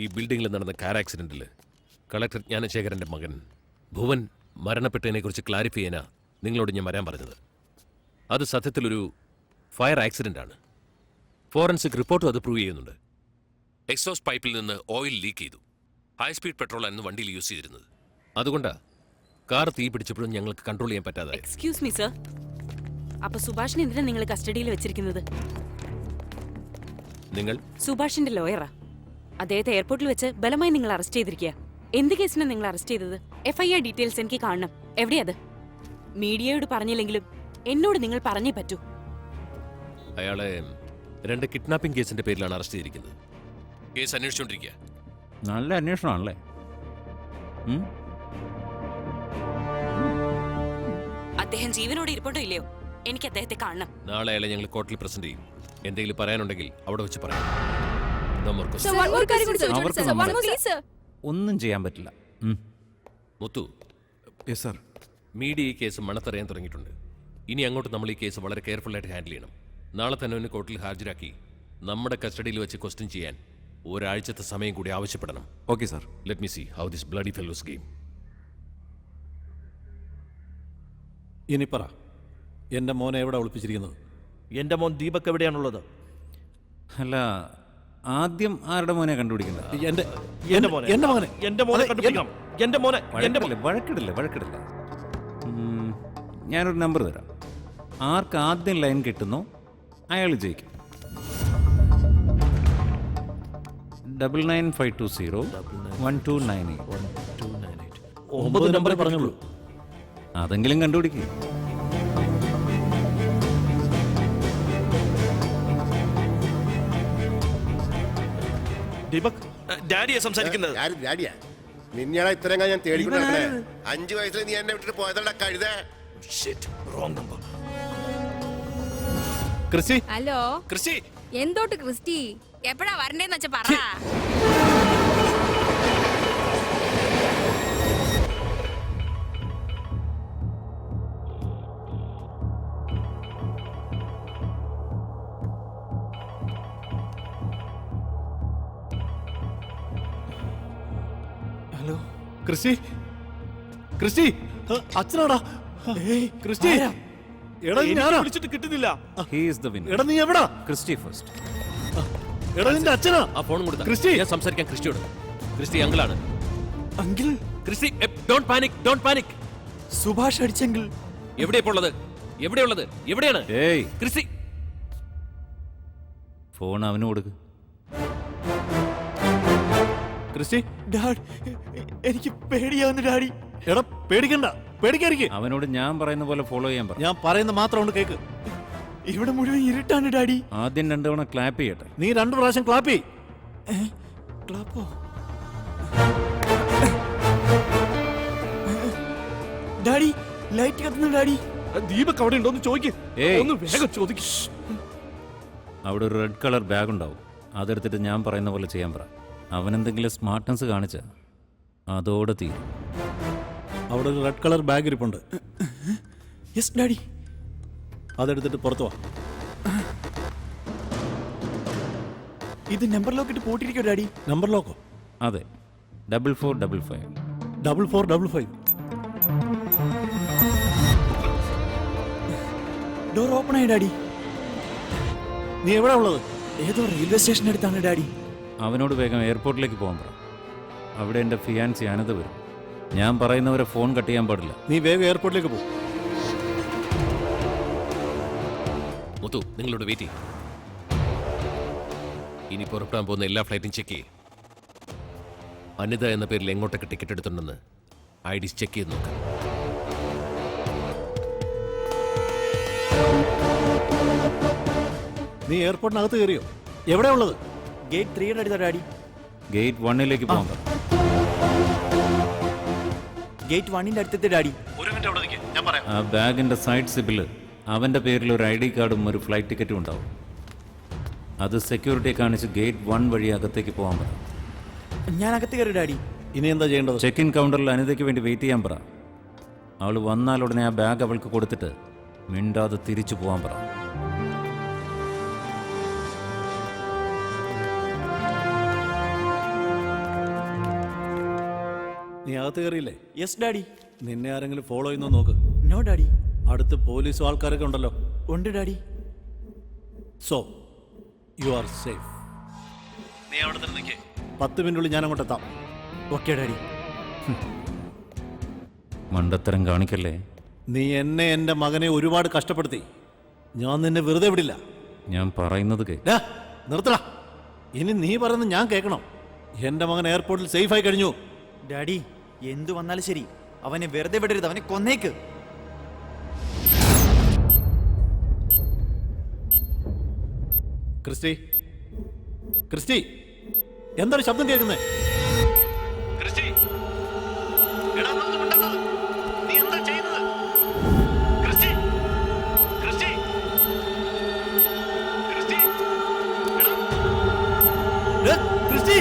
ഈ ബിൽഡിംഗിൽ നടന്ന കാർ ആക്സിഡന്റിൽ കളക്ടർ ജ്ഞാനശേഖരന്റെ മകൻ ഭുവൻ മരണപ്പെട്ടതിനെ കുറിച്ച് ക്ലാരിഫൈ ചെയ്യാനാ നിങ്ങളോട് ഞാൻ വരാൻ പറഞ്ഞത്. അത് സത്യത്തിലൊരു ഫയർ ആക്സിഡന്റ് ആണ്. ഫോറൻസിക് റിപ്പോർട്ടും അത് പ്രൂവ് ചെയ്യുന്നുണ്ട്. എക്സോസ്റ്റ് പൈപ്പിൽ നിന്ന് ഓയിൽ ലീക്ക് ചെയ്തു. ഹൈ സ്പീഡ് പെട്രോൾ ആയിരുന്നു വണ്ടിയിൽ യൂസ് ചെയ്തിരുന്നത്. അതുകൊണ്ടാ കാർ തീ പിടിച്ചപ്പോഴും ഞങ്ങൾക്ക് കൺട്രോൾ ചെയ്യാൻ പറ്റാതെ. എക്സ്ക്യൂസ് മീ സർ, അപ്പൊ സുഭാഷിനെ എന്തിനാ നിങ്ങൾ കസ്റ്റഡിയിൽ വെച്ചിരിക്കുന്നത്? നിങ്ങൾ സുഭാഷിന്റെ ലോയറാ. അദ്ദേഹത്തെ എയർപോർട്ടിൽ വെച്ച് ബലമായി നിങ്ങൾ അറസ്റ്റ് ചെയ്തിരിക്കുക. എന്ത് കേസിനാ നിങ്ങൾ അറസ്റ്റ് ചെയ്തത്? FIR ഡീറ്റെയിൽസ് എനിക്ക് കാണണം. എവിടെയത്? മീഡിയയോട് പറഞ്ഞില്ലെങ്കിലും എന്നോട് നിങ്ങൾ പറഞ്ഞേ പറ്റൂ. അയാളെ 2 കിഡ്നാപ്പിംഗ് കേസിന്റെ പേരിലാണ് അറസ്റ്റ് ചെയ്തിരിക്കുന്നത്. കേസ് അന്വേഷിച്ചുകൊണ്ടിരിക്കുക. നല്ല അന്വേഷണമാണല്ലേ? അദ്ദേഹം ജീവനോടെ ഇരിപ്പുണ്ടോ ഇല്ലയോ? എനിക്ക് അദ്ദേഹത്തെ കാണണം. നാളെ അയാളെ ഞങ്ങൾ കോർട്ടിൽ പ്രസന്റ് ചെയ്യും. എന്തെങ്കിലും പറയാനുണ്ടെങ്കിൽ അവിടെ വെച്ച് പറയാം. ഒന്നും ചെയ്യാൻ പറ്റില്ല. മുത്തു, മീഡിയ ഈ കേസ് മണത്തറിയാൻ തുടങ്ങിയിട്ടുണ്ട്. ഇനി അങ്ങോട്ട് നമ്മൾ ഈ കേസ് വളരെ കെയർഫുൾ ആയിട്ട് ഹാൻഡിൽ ചെയ്യണം. നാളെ തന്നെ ഒന്ന് കോർട്ടിൽ ഹാജരാക്കി നമ്മുടെ കസ്റ്റഡിയിൽ വെച്ച് ക്വസ്റ്റ്യൻ ചെയ്യാൻ ഒരാഴ്ചത്തെ സമയം കൂടി ആവശ്യപ്പെടണം. Okay sir. Let me see how this bloody fellows game. ഇനി പറ, എൻ്റെ മോനെ എവിടെ ഒളിപ്പിച്ചിരിക്കുന്നത്? എൻ്റെ മോൻ ദീപക് എവിടെയാണുള്ളത്? അല്ല, ആദ്യം ആരുടെ മോനെ കണ്ടുപിടിക്കണ്ട? വഴക്കിടില്ല. ഞാനൊരു നമ്പർ തരാം. ആർക്ക് ആദ്യം ലൈൻ കിട്ടുന്നോ അയാൾ ജയിക്കും. 9952012998. 9 നമ്പറേ പറഞ്ഞുള്ളൂ. അതെങ്കിലും കണ്ടുപിടിക്കുക. ദീപക്, ഡാഡിയാ സംസാരിക്കുന്നത്. നിന്നെയാണ് ഇത്രയും ഞാൻ തേടിക്കൊണ്ടേ. 5 വയസ്സിൽ നീ എന്നെ വിട്ടിട്ട് പോയതല്ല കഴുതേ. Christy, hello Christy. എന്തോട്ട് ക്രിസ്റ്റി, എപ്പോഴാ വരണ്ടേന്ന് വെച്ചാ പറ. ഹലോ ക്രിസ്റ്റി, ക്രിസ്റ്റി അച്ഛനാടാ. ക്രിസ്റ്റി, എടാ ഞാനാ വിളിച്ചിട്ട് കിട്ടുന്നില്ല. He is the winner. എടാ നീ എവിടാ? Christy first. എടാ നിന്റെ അച്ഛനാ. ആ ഫോൺ കൊടുത്താ. ക്രിസ്റ്റി, ഞാൻ സംസാരിക്കാൻ ക്രിസ്റ്റിയോട്. ക്രിസ്റ്റി അങ്കിളാണ്. Uncle. Christy, don't panic. Subhash അടിച്ചെങ്കിൽ എവിടെയുള്ളത്? എവിടെയാണ്? ഏയ് ക്രിസ്റ്റി, ഫോൺ അവന് കൊടുക്ക്. ക്രിസ്റ്റി, ഡാഡ് എനിക്ക് പേടിയാവുന്നു ഡാഡി. എടാ പേടിക്കാതിരിക്കും. അവനോട് ഞാൻ പറയുന്ന പോലെ ഫോളോ ചെയ്യാൻ പറ. ഞാൻ പറയുന്ന മാത്രം കൊണ്ട് കേക്ക്. ഇവിടെ മുഴുവൻ ഇരുട്ടാണ് ഡാഡി. ആദ്യം 2 തവണ ക്ലാപ്പ് ചെയ്യട്ടെ. നീ 2 പ്രാവശ്യം ക്ലാപ്പ് ചെയ്. ക്ലാപ്പോ? ഡാഡി ലൈറ്റ് കത്തുന്നു ഡാഡി. ദീപക് അവിടെ ഉണ്ടോന്ന് ചോദിക്ക്. ഒന്ന് വേഗം ചോദിക്ക്. അവിടെ ഒരു റെഡ് കളർ ബാഗ് ഉണ്ടാവും. അതെടുത്തിട്ട് ഞാൻ പറയുന്ന പോലെ ചെയ്യാൻ പറ. അവനെന്തെങ്കിലും സ്മാർട്ട്നെസ് കാണിച്ച അതോടെ തീരും. അവിടെ ഒരു റെഡ് കളർ ബാഗ് ഇരിപ്പുണ്ട്. Yes daddy. അതെടുത്തിട്ട് പുറത്തു വാ. ഇത് നമ്പർ ലോക്ക് ഇട്ട് പൂട്ടിയിരിക്കോ ഡാഡി? Number loco? അതെ, 4455. 4455. ഡോർ ഓപ്പൺ ആയി ഡാഡി. നീ എവിടെ ഉള്ളത്? ഏതോ റെയിൽവേ സ്റ്റേഷൻ അടുത്താണ് ഡാഡി. അവനോട് വേഗം എയർപോർട്ടിലേക്ക് പോകാൻ പറ. അവിടെ എൻ്റെ ഫിയാൻസി അനത വരും. ഞാൻ പറയുന്നവരെ ഫോൺ കട്ട് ചെയ്യാൻ പാടില്ല. നീ വേഗം എയർപോർട്ടിലേക്ക് പോകും. മുത്തു, നിങ്ങളോട് വെയിറ്റ് ചെയ്യും. ഇനി പുറപ്പെടാൻ പോകുന്ന എല്ലാ ഫ്ലൈറ്റും ചെക്ക് ചെയ്യും. അനിത എന്ന പേരിൽ എങ്ങോട്ടൊക്കെ ടിക്കറ്റ് എടുത്തിട്ടുണ്ടെന്ന് ID ചെക്ക് ചെയ്ത് നോക്കാം. നീ എയർപോർട്ടിനകത്ത് കയറിയോ? എവിടെയാ ഉള്ളത്? ഗേറ്റ് 3 അടുത്ത ഡാഡി. ഗേറ്റ് 1ലേക്ക് പോകാൻ പറ. ഗേറ്റ് 1ന്റെ അടുത്തത്തെ ഡാഡി. ഒരു മിനിറ്റ് അവിടെ നിൽക്ക്, ഞാൻ പറയാം. ആ ബാഗിന്റെ സൈഡ് സിബിൽ അവന്റെ പേരിൽ ഒരു ID കാർഡും ഒരു ഫ്ലൈറ്റ് ടിക്കറ്റും ഉണ്ടാവും. അത് സെക്യൂരിറ്റിയെ കാണിച്ച് ഗേറ്റ് 1 വഴി അകത്തേക്ക് പോകാൻ പറ. ഞാൻ അകത്ത് കയറി ഡാഡി. ഇനി എന്താ ചെയ്യേണ്ടത്? ചെക്ക് ഇൻ കൗണ്ടറിൽ അനിതയ്ക്ക് വേണ്ടി വെയിറ്റ് ചെയ്യാൻ പറ. അവൾ വന്നാൽ ഉടനെ ആ ബാഗ് അവൾക്ക് കൊടുത്തിട്ട് മിണ്ടാതെ തിരിച്ചു പോകാൻ പറ. നീ അകത്ത് കയറിയില്ലേ? Yes daddy. നിന്നെ ആരെങ്കിലും ഫോളോ ചെയ്യുന്നോ നോക്ക്. No daddy. അടുത്ത് പോലീസും ആൾക്കാരൊക്കെ ഉണ്ടല്ലോ. ഉണ്ട് daddy. So you are safe. നീ അവിടെ തന്നെ നിൽക്കേ. 10 മിനിറ്റുള്ളിൽ ഞാൻ അങ്ങോട്ട് എത്താം. Okay daddy. മണ്ടത്തരം കാണിക്കല്ലേ. നീ എന്നെ എൻ്റെ മകനെ ഒരുപാട് കഷ്ടപ്പെടുത്തി. ഞാൻ നിന്നെ വെറുതെ വിടില്ല. ഞാൻ പറയുന്നത് ഡാ, നിർത്തടാ. ഇനി നീ പറയുന്നത് ഞാൻ കേൾക്കണം. എൻ്റെ മകൻ എയർപോർട്ടിൽ സേഫായി കഴിഞ്ഞു. ഡാഡി എന്തു വന്നാലും ശരി, അവനെ വെറുതെ വിടരുത്. അവനെ കൊന്നേക്ക്. ക്രിസ്റ്റി, ക്രിസ്റ്റി, എന്താണ് ശബ്ദം കേൾക്കുന്നത്? ക്രിസ്റ്റി, എടാ ഒന്ന് മിണ്ടാത്തത്. നീ എന്താ ചെയ്യുന്നത്? ക്രിസ്റ്റി, ക്രിസ്റ്റി, ക്രിസ്റ്റി, എടാ. ക്രിസ്റ്റി,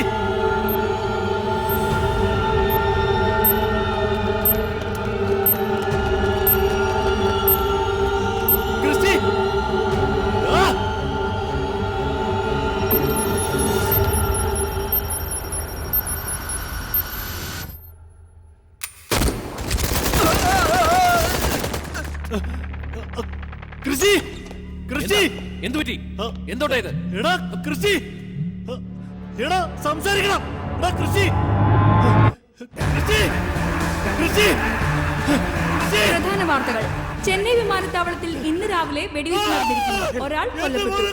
ക്രിസ്റ്റി, ആ! ക്രിസ്റ്റി, ക്രിസ്റ്റി, എന്തു പറ്റി? എന്തോട്ടാ ഇത്? എടാ ക്രിസ്റ്റി, എടാ സംസാരിക്കണം. എടാ ക്രിസ്റ്റി, ക്രിസ്റ്റി, ക്രിസ്റ്റി, ക്രിസ്റ്റി. പ്രധാന വാർത്തകൾ. ചെന്നൈ വിമാനത്താവളത്തിൽ ഇന്ന് രാവിലെ വെടിവെച്ച് നടന്നിരിക്കുന്നു. ഒരാൾ കൊല്ലപ്പെട്ടു.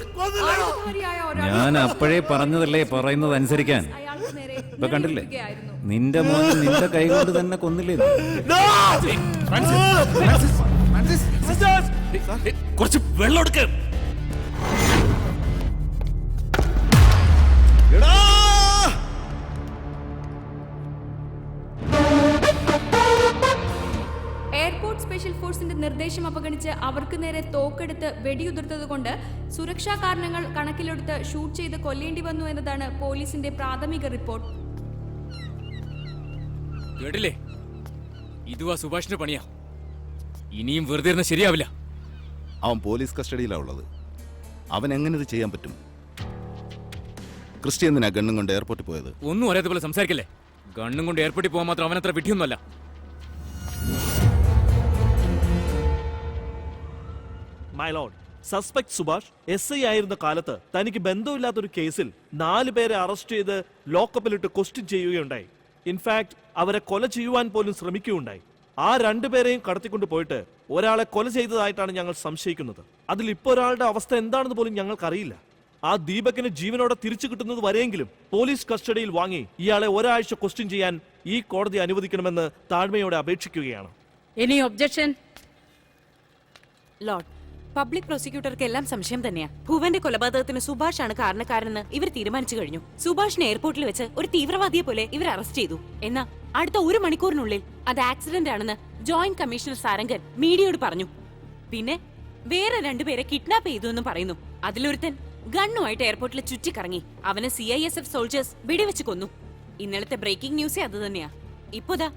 ആയുധധാരിയായ ഒരാൾ ഞാൻ അപ്പോഴേ പറഞ്ഞതല്ലേ പറയുന്നത് അനുസരിക്കാൻ. അയാൾക്ക് നേരെ ഇപ്പൊ കണ്ടില്ലേ, നിലവിളിക്കുകയായിരുന്നു. നിന്റെ മോൻ നിന്റെ കൈ കൊണ്ട് തന്നെ കൊന്നില്ലേ? No! Sisters! കുറച്ച് വെള്ളം എടുക്ക. എടാ! എയർപോർട്ട് സ്പെഷ്യൽ ഫോഴ്സിന്റെ നിർദ്ദേശം അവഗണിച്ച് അവർക്ക് നേരെ തോക്കെടുത്ത് വെടിയുതിർത്തതുകൊണ്ട് സുരക്ഷാ കാരണങ്ങൾ കണക്കിലെടുത്ത് ഷൂട്ട് ചെയ്ത് കൊല്ലേണ്ടി വന്നു എന്നതാണ് പോലീസിന്റെ പ്രാഥമിക റിപ്പോർട്ട്. കേട്ടില്ലേ? ഇതുവാ സുഭാഷിന്റെ പണിയാ. ഇനിയും വെറുതെ ഇരുന്ന ശരിയാവില്ല. അവൻ പോലീസ് കസ്റ്റഡിയിലാണ് ഉള്ളത്. അവൻ എങ്ങനെ ഇത് ചെയ്യാൻ പറ്റും? ക്രിസ്റ്റി എന്തിനാ ഗണ്ണും കൊണ്ട് എയർപോർട്ടിൽ പോയത്? ഒന്നും അറിയാത്തപോലെ സംസാരിക്കല്ലേ. ഗണ്ണും കൊണ്ട് എയർപോർട്ടിൽ പോകാൻ മാത്രം അവനത്ര വിഡ്ഢിയൊന്നുമല്ല. My lord, suspect Subhash SI ആയിരുന്ന കാലത്ത് തനിക്ക് ബന്ധമില്ലാത്തൊരു കേസിൽ 4 പേരെ അറസ്റ്റ് ചെയ്ത് ലോക്കപ്പിലിട്ട് ക്വസ്റ്റ്യൻ ചെയ്യുകയുണ്ടായി. ഇൻഫാക്ട് അവരെ കൊല ചെയ്യുവാൻ പോലും ശ്രമിക്കുകയുണ്ടായി. ആ 2 പേരെയും കടത്തിക്കൊണ്ട് പോയിട്ട് ഒരാളെ കൊല ചെയ്തതായിട്ടാണ് ഞങ്ങൾ സംശയിക്കുന്നത്. അതിൽ ഇപ്പോൾ ഒരാളുടെ അവസ്ഥ എന്താണെന്ന് പോലും ഞങ്ങൾക്കറിയില്ല. ആ ദീപകിന് ജീവനോടെ തിരിച്ചു കിട്ടുന്നത് വരെയെങ്കിലും പോലീസ് കസ്റ്റഡിയിൽ വാങ്ങി ഇയാളെ ഒരാഴ്ച ക്വസ്റ്റ്യൻ ചെയ്യാൻ ഈ കോടതി അനുവദിക്കണമെന്ന് താഴ്മയോടെ അപേക്ഷിക്കുകയാണ്. Any objection? ലോർഡ്, പബ്ലിക് പ്രോസിക്യൂട്ടർക്ക് എല്ലാം സംശയം തന്നെയാ. ഭുവന്റെ കൊലപാതകത്തിന് സുഭാഷ് ആണ് കാരണക്കാരെന്ന് ഇവർ തീരുമാനിച്ചു കഴിഞ്ഞു. സുഭാഷിനെ എയർപോർട്ടിൽ വെച്ച് ഒരു തീവ്രവാദിയെ പോലെ ഇവർ അറസ്റ്റ് ചെയ്തു. എന്നാ അടുത്ത 1 മണിക്കൂറിനുള്ളിൽ അത് ആക്സിഡന്റ് ആണെന്ന് ജോയിന്റ് കമ്മീഷണർ സാരംഗൻ മീഡിയയോട് പറഞ്ഞു. പിന്നെ വേറെ 2 പേരെ കിഡ്നാപ്പ് ചെയ്തു എന്നും പറയുന്നു. അതിലൊരുത്തൻ ഗണ്ണുമായിട്ട് എയർപോർട്ടിൽ ചുറ്റിക്കറങ്ങി. അവനെ CISF സോൾജേഴ്സ് വെടിവെച്ച് കൊന്നു. ഇന്നലത്തെ ബ്രേക്കിംഗ് ന്യൂസേ അത് തന്നെയാ. ഇപ്പോതാ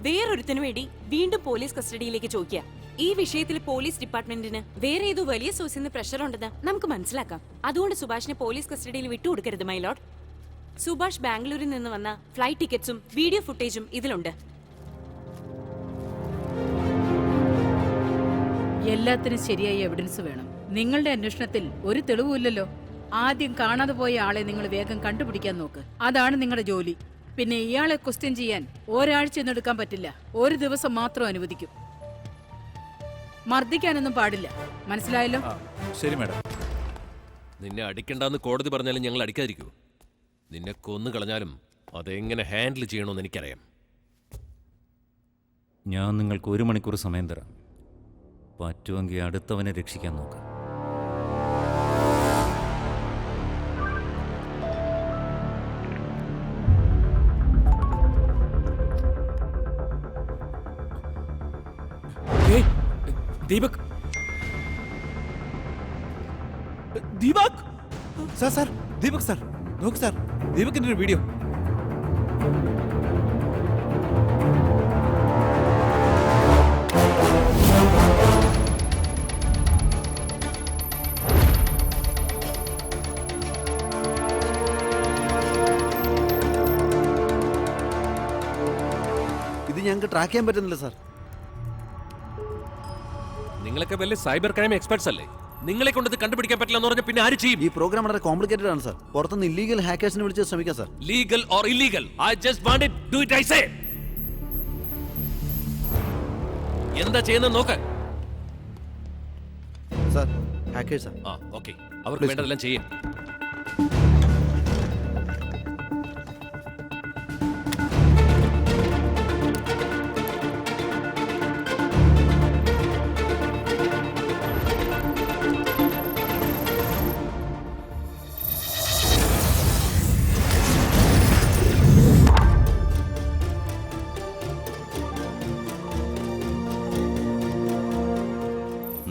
വേറൊരുത്തിനു വേണ്ടി വീണ്ടും പോലീസ് കസ്റ്റഡിയിലേക്ക് ചോദിക്കുക. ഈ വിഷയത്തിൽ പോലീസ് ഡിപ്പാർട്ട്മെന്റിന് വേറെ ഏതോ വലിയ സോഴ്സിൽ നിന്ന് പ്രഷർ ഉണ്ടെന്ന് നമുക്ക് മനസ്സിലാക്കാം. അതുകൊണ്ട് സുഭാഷിനെ പോലീസ് കസ്റ്റഡിയിൽ വിട്ടുകൊടുക്കരുത് മൈ ലോർഡ്. സുഭാഷ് ബാംഗ്ലൂരിൽ നിന്ന് വന്ന ഫ്ലൈറ്റ് ടിക്കറ്റ്സും വീഡിയോ ഫുട്ടേജും ഇതിലുണ്ട്. എല്ലാത്തിനും ശരിയായ എവിഡൻസ് വേണം. നിങ്ങളുടെ അന്വേഷണത്തിൽ ഒരു തെളിവുമില്ലല്ലോ. ആദ്യം കാണാതെ പോയ ആളെ നിങ്ങൾ വേഗം കണ്ടുപിടിക്കാൻ നോക്ക്. അതാണ് നിങ്ങളുടെ ജോലി. പിന്നെ ഇയാളെ ക്വസ്റ്റ്യൻ ചെയ്യാൻ ഒരാഴ്ച ഒന്നും എടുക്കാൻ പറ്റില്ല. 1 ദിവസം മാത്രം അനുവദിക്കും. മർദ്ദിക്കാനൊന്നും പാടില്ല. മനസ്സിലായല്ലോ? ശരി മാഡം. നിന്നെ അടിക്കണ്ടെന്ന് കോടതി പറഞ്ഞാലും ഞങ്ങൾ അടിക്കാതിരിക്കൂ. നിന്നെ കൊന്നു കളഞ്ഞാലും അതെങ്ങനെ ഹാൻഡിൽ ചെയ്യണമെന്ന് എനിക്കറിയാം. ഞാൻ നിങ്ങൾക്ക് 1 മണിക്കൂർ സമയം തരാം. പറ്റുമെങ്കിൽ അടുത്തവനെ രക്ഷിക്കാൻ നോക്കാം. ദീപക്, ദീപക് സാർ ദീപക് സാർ, നോക്ക് സാർ, ദീപകിന്റെ ഒരു വീഡിയോ. ഞങ്ങൾക്ക് ട്രാക്ക് ചെയ്യാൻ പറ്റുന്നില്ല സാർ. നിങ്ങളൊക്കെ വലിയ സൈബർ ക്രൈം എക്സ്പെർട്സ് അല്ലേ? നിങ്ങളെ കൊണ്ട് ഇത് കണ്ടുപിടിക്കാൻ പറ്റില്ല എന്ന് പറഞ്ഞാൽ പിന്നെ ആര് ചെയ്യും? ഈ പ്രോഗ്രാം വളരെ കോംപ്ലിക്കേറ്റഡ് ആണ് സാർ. പുറത്തുനിന്ന് ഇല്ലീഗൽ ഹാക്കേഴ്സിനെ വിളിച്ച് ശ്രമിക്കാം sir. Legal or illegal, I just want it, do it I say. എന്താ ചെയ്യുന്നത് നോക്ക്. സാർ ഹാക്കേഴ്സാ. ആ ഓക്കെ, അവർക്ക് വേണ്ടതെല്ലാം ചെയ്യും.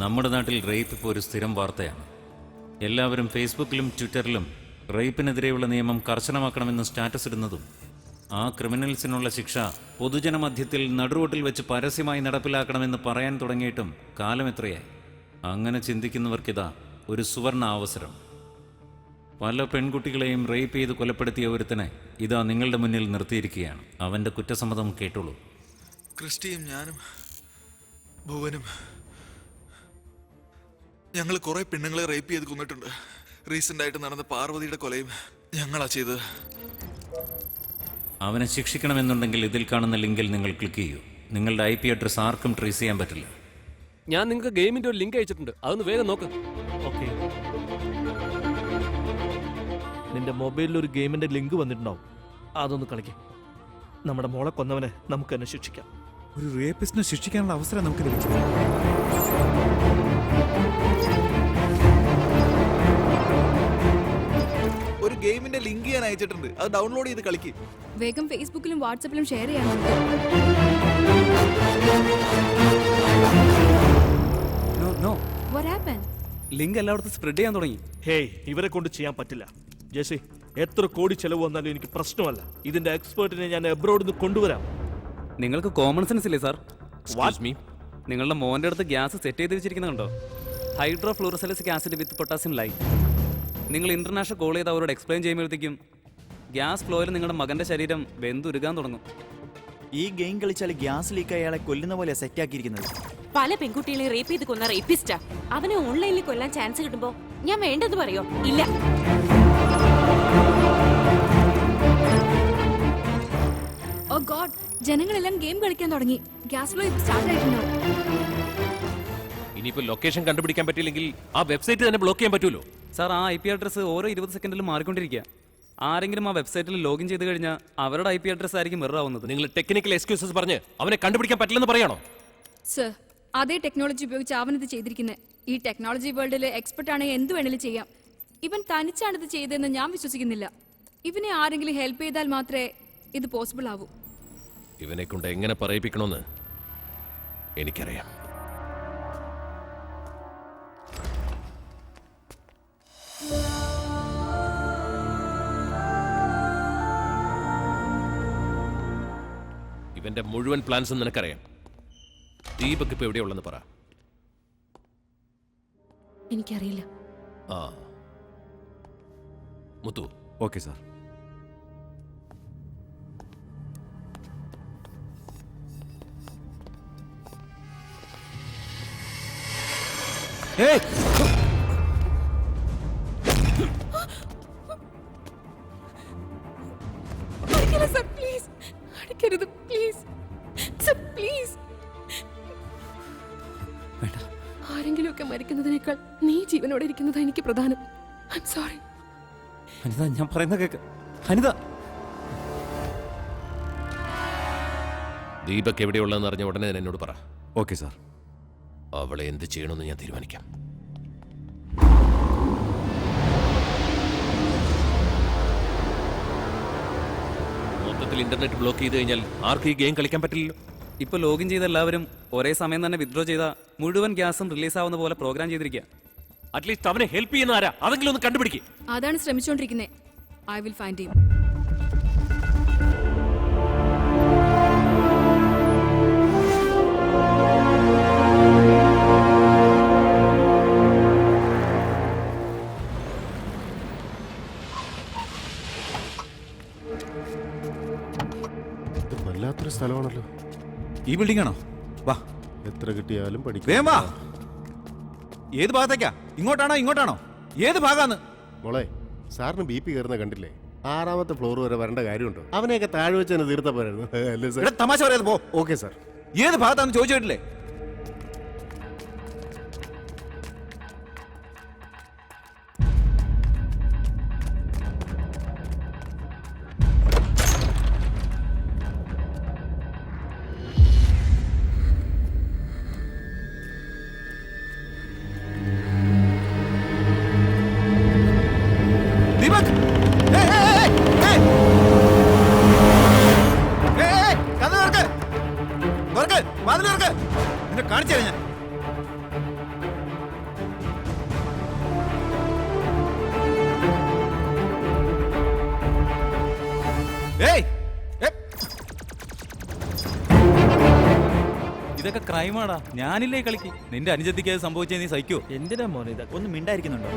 നമ്മുടെ നാട്ടിൽ റേപ്പ് ഇപ്പോൾ ഒരു സ്ഥിരം വാർത്തയാണ്. എല്ലാവരും ഫേസ്ബുക്കിലും ട്വിറ്ററിലും റേപ്പിനെതിരെയുള്ള നിയമം കർശനമാക്കണമെന്ന് സ്റ്റാറ്റസ് ഇടുന്നതും ആ ക്രിമിനൽസിനുള്ള ശിക്ഷ പൊതുജനമധ്യത്തിൽ നടുറോട്ടിൽ വെച്ച് പരസ്യമായി നടപ്പിലാക്കണമെന്ന് പറയാൻ തുടങ്ങിയിട്ടും കാലം എത്രയായി? അങ്ങനെ ചിന്തിക്കുന്നവർക്കിതാ ഒരു സുവർണ അവസരം. പല പെൺകുട്ടികളെയും റേപ്പ് ചെയ്ത് കൊലപ്പെടുത്തിയ ഒരുത്തനെ ഇതാ നിങ്ങളുടെ മുന്നിൽ നിർത്തിയിരിക്കുകയാണ്. അവൻ്റെ കുറ്റസമ്മതം കേട്ടോളൂ. ക്രിസ്റ്റിയും ഞാനും ഭുവനും ഞങ്ങൾ കുറെ പെണ്ണുങ്ങളെ റേപ്പ് ചെയ്ത് കൊന്നിട്ടുണ്ട്. റീസെന്റ് ആയിട്ട് നടന്ന പാർവതിയുടെ കൊലയും ഞങ്ങളാ ചെയ്തത്. അവനെ ശിക്ഷിക്കണമെന്നുണ്ടെങ്കിൽ ഇതിൽ കാണുന്ന ലിങ്കിൽ നിങ്ങൾ ക്ലിക്ക് ചെയ്യൂ. നിങ്ങളുടെ IP അഡ്രസ് ആർക്കും ട്രേസ് ചെയ്യാൻ പറ്റില്ല. ഞാൻ നിങ്ങൾക്ക് ഗെയിമിന്റെ ഒരു ലിങ്ക് അയച്ചിട്ടുണ്ട്, അതൊന്ന് വേഗം നോക്ക്. ഓക്കെ, നിന്റെ മൊബൈലിൽ ഒരു ഗെയിമിന്റെ ലിങ്ക് വന്നിട്ടുണ്ടാവും, അതൊന്ന് കളിക്കാം. നമ്മുടെ മോളെ കൊന്നവനെ നമുക്ക് തന്നെ ശിക്ഷിക്കാം. ഒരു റേപ്പിസ്റ്റിനെ ശിക്ഷിക്കാനുള്ള അവസരം നമുക്ക് ലഭിച്ചു. ഒരു ഗെയിമിന്റെ ലിങ്ക് ഞാൻ അയച്ചിട്ടുണ്ട്, അത് ഡൗൺലോഡ് ചെയ്ത് കളിക്ക്. വേഗം ഫേസ്ബുക്കിലും വാട്സപ്പിലും ഷെയർ ചെയ്യാൻ ലിങ്ക് എല്ലായിടത്തും സ്പ്രെഡ് ചെയ്യാൻ തുടങ്ങി. ഹേയ്, ഇവരെ കൊണ്ട് ചെയ്യാൻ പറ്റില്ല. ജെസി, എത്ര കോടി ചെലവ് വന്നാലും എനിക്ക് പ്രശ്നമല്ല. ഇതിന്റെ എക്സ്പേർട്ടിനെ ഞാൻ എബ്രോഡിൽ നിന്ന് കൊണ്ടുവരാം. നിങ്ങൾക്ക് കോമൺ സെൻസ് ഇല്ലേ സാർ? Excuse me? നിങ്ങളുടെ മോൻ്റെ അടുത്ത് ഗ്യാസ് സെറ്റ് ചെയ്ത് വെച്ചിരിക്കുന്നുണ്ടോ? ഹൈഡ്രോഫ്ലൂറസലിക് ആസിഡ് വിത്ത് പൊട്ടാസ്യം ലൈം. നിങ്ങൾ ഇന്റർനാഷണൽ കോൾ ചെയ്ത് അവരോട് എക്സ്പ്ലെയിൻ ചെയ്യുമ്പോഴത്തേക്കും ഗ്യാസ് ഫ്ലോയിൽ നിങ്ങളുടെ മകന്റെ ശരീരം വെന്തുരുകാൻ തുടങ്ങും. ഈ ഗെയിം കളിച്ചാൽ ഗ്യാസ് ലീക്ക് അയാളെ കൊല്ലുന്ന പോലെ സെറ്റ് ആക്കിയിരിക്കുന്നത്. പല പെൺകുട്ടികളെ റേപ്പ് ചെയ്ത് കൊന്ന റേപ്പിസ്റ്റാ. അവനെ ഓൺലൈനിൽ കൊല്ലാൻ ചാൻസ് കിട്ടുമ്പോ ഞാൻ വേണ്ടെന്ന് പറയോ? ഇല്ല. ഓ ഗോഡ്, ജനങ്ങളെല്ലാം ഗെയിം കളിക്കാൻ തുടങ്ങി. ഗ്യാസ് ഫ്ലോ സ്റ്റാർട്ട് ആയിട്ടുണ്ടാവും. ഇനിയിപ്പോ ലൊക്കേഷൻ കണ്ടുപിടിക്കാൻ പറ്റില്ലെങ്കിൽ ആ വെബ്സൈറ്റ് തന്നെ ബ്ലോക്ക് ചെയ്യാൻ പറ്റുമല്ലോ. സാർ, ആ IP അഡ്രസ്സ് ഓരോ 20 സെക്കൻഡിലും മാറിക്കൊണ്ടിരിക്കുക. ആരെങ്കിലും ആ വെബ്സൈറ്റിൽ ലോഗിൻ ചെയ്ത് കഴിഞ്ഞാൽ അവരുടെ IP അഡ്രസ് ആയിരിക്കും മിറർ ആവുന്നത്. നിങ്ങൾ ടെക്നിക്കൽ എക്സ്ക്യൂസസ് പറഞ്ഞ് അവനെ കണ്ടുപിടിക്കാൻ പറ്റില്ലെന്ന് പറയാണോ? സർ, അതേ ടെക്നോളജി ഉപയോഗിച്ച് അവനിത് ചെയ്തിരിക്കുന്നത്. ഈ ടെക്നോളജി വേൾഡിലെ എക്സ്പെർട്ട് ആണെങ്കിൽ എന്ത് വേണേലും ചെയ്യാം. ഇവൻ തനിച്ചാണിത് ചെയ്തതെന്ന് ഞാൻ വിശ്വസിക്കുന്നില്ല. ഇവനെ ആരെങ്കിലും ഹെൽപ്പ് ചെയ്താൽ മാത്രമേ ഇത് പോസിബിൾ ആവൂ. ഇവനെ കൊണ്ട് എങ്ങനെ പറയിപ്പിക്കണമെന്ന് എനിക്കറിയാം. ഇവന്റെ മുഴുവൻ പ്ലാൻസും നിനക്കറിയാം. ദീപക് ഇപ്പൊ എവിടെയുള്ളെന്ന് പറ. എനിക്കറിയില്ല. ആ Muthu. Okay sir. Sir, please അടിക്കരുത്. Please sir, please. ആരെങ്കിലും ഒക്കെ മരിക്കുന്നതിനേക്കാൾ നീ ജീവനോടെ ഇരിക്കുന്നതാണ് എനിക്ക് പ്രധാനം. I am sorry. അനിത, ഞാൻ പറയുന്ന കേക്ക്. അനിത, ദീപക് എവിടെയുള്ളതെന്ന് അറിഞ്ഞ ഉടനെ തന്നെ എന്നോട് പറ. Okay sir. അവളെ എന്ത് ചെയ്യണമെന്ന് ഞാൻ തീരുമാനിക്കാം. മൊത്തത്തിൽ ഇന്റർനെറ്റ് ബ്ലോക്ക് ചെയ്ത് കഴിഞ്ഞാൽ ആർക്കും ഈ ഗെയിം കളിക്കാൻ പറ്റില്ലല്ലോ. ഇപ്പൊ ലോഗിൻ ചെയ്ത എല്ലാവരും ഒരേ സമയം തന്നെ വിത്ഡ്രോ ചെയ്ത മുഴുവൻ ഗ്യാസും റിലീസ് ആവുന്ന പോലെ പ്രോഗ്രാം ചെയ്തിരിക്കുക. അറ്റ്ലീസ്റ്റ് അവനെ ഹെൽപ്പ് ചെയ്യുന്ന ആരാ, അതെങ്കിലും ഒന്ന് കണ്ടുപിടിക്കും. അതാണ് ശ്രമിച്ചുകൊണ്ടിരിക്കുന്നത്. I will find him. വല്ലാത്തൊരു സ്ഥലമാണല്ലോ. ഈ ബിൽഡിംഗ് ആണോ? വാ, എത്ര കിട്ടിയാലും പഠിക്കും. വേഗം വാ. ഏത് ഭാഗത്തേക്കാ? ഇങ്ങോട്ടാണോ ഇങ്ങോട്ടാണോ? ഏത് ഭാഗാന്ന്? മോളെ, സാറിന് BP കയറുന്ന കണ്ടില്ലേ? 6ാമത്തെ ഫ്ലോർ വരെ വരേണ്ട കാര്യമുണ്ടോ? അവനെയൊക്കെ താഴെ വെച്ച് തന്നെ തീർത്ത പോരായിരുന്നു. അല്ലേ സാർ? ഇവിടെ തമാശ പറയാതെ പോ. Okay sir. ഏത് ഭാഗത്താന്ന് ചോദിച്ചിട്ടില്ലേ? ദീപക്! ഏയ്, ഏയ്, ഏയ്, ഏയ്! ഏയ്, ഏയ്, കതക് തുറക്ക്. തുറക്ക്, വാതിൽ തുറക്ക്. നിന്നെ കാണിച്ചു തരാം ഞാൻ. ഏയ്, ഏയ്. ഇതൊക്കെ ക്രൈമാടാ. ഞാനില്ലേ കളിക്ക്. നിന്റെ അനുജത്തിക്ക് അത് സംഭവിച്ചേ നീ സഹിക്കോ? എന്തിനാ മോനെ ഇതൊക്കെ? ഒന്ന് മിണ്ടായിരിക്കുന്നുണ്ടോ?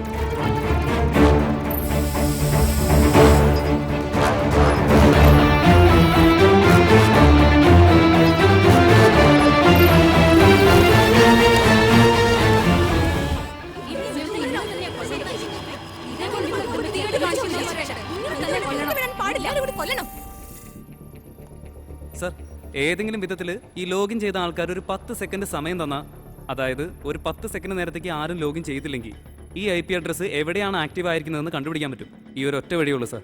സർ, ഏതെങ്കിലും വിധത്തിൽ ഈ ലോഗിൻ ചെയ്ത ആൾക്കാർ ഒരു 10 സെക്കൻഡ് സമയം തന്നാ, അതായത് ഒരു 10 സെക്കൻഡ് നേരത്തേക്ക് ആരും ലോഗിൻ ചെയ്തില്ലെങ്കിൽ ഈ IP അഡ്രസ്സ് എവിടെയാണ് ആക്റ്റീവ് ആയിരിക്കുന്നതെന്ന് കണ്ടുപിടിക്കാൻ പറ്റും. ഈ ഒരു ഒറ്റ വഴിയുള്ളൂ സർ.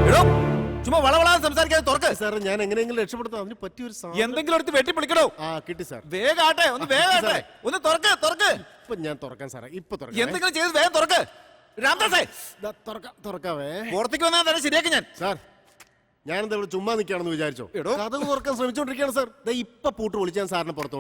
എടോ, ചുമ്മാ വളവളാതെ സംസാരിക്കാതെ തുറക്ക്. സാർ, ഞാൻ എങ്ങനെയെങ്കിലും രക്ഷപ്പെടുത്താം. അതിന് പറ്റിയൊരു എന്തെങ്കിലും എടുത്ത് വെട്ടിപ്പൊളിക്കണോ? കിട്ടി സാർ. വേഗാട്ടെ, ഒന്ന് വേഗാട്ടെ. ഒന്ന് തുറക്ക്, തുറക്ക്. ഇപ്പൊ ഞാൻ തുറക്കാൻ സാറേ. ഇപ്പൊ തുറക്കാം. എന്തെങ്കിലും ചെയ്ത് വേഗം തുറക്ക്. രാംദാസേ, തുറക്കാവേ. പുറത്തേക്ക് വന്നാൽ തന്നെ ശരിയാക്കി ഞാൻ. സാർ, ഞാനെന്താ ഇവിടെ ചുമ്മാ നിൽക്കുകയാണെന്ന് വിചാരിച്ചോ? എടോ. കഥ തുറക്കാൻ ശ്രമിച്ചോണ്ടിരിക്കുകയാണ് സാർ. ഇപ്പൊ പൂട്ട് പൊളിച്ച് ഞാൻ സാറിന് പുറത്തു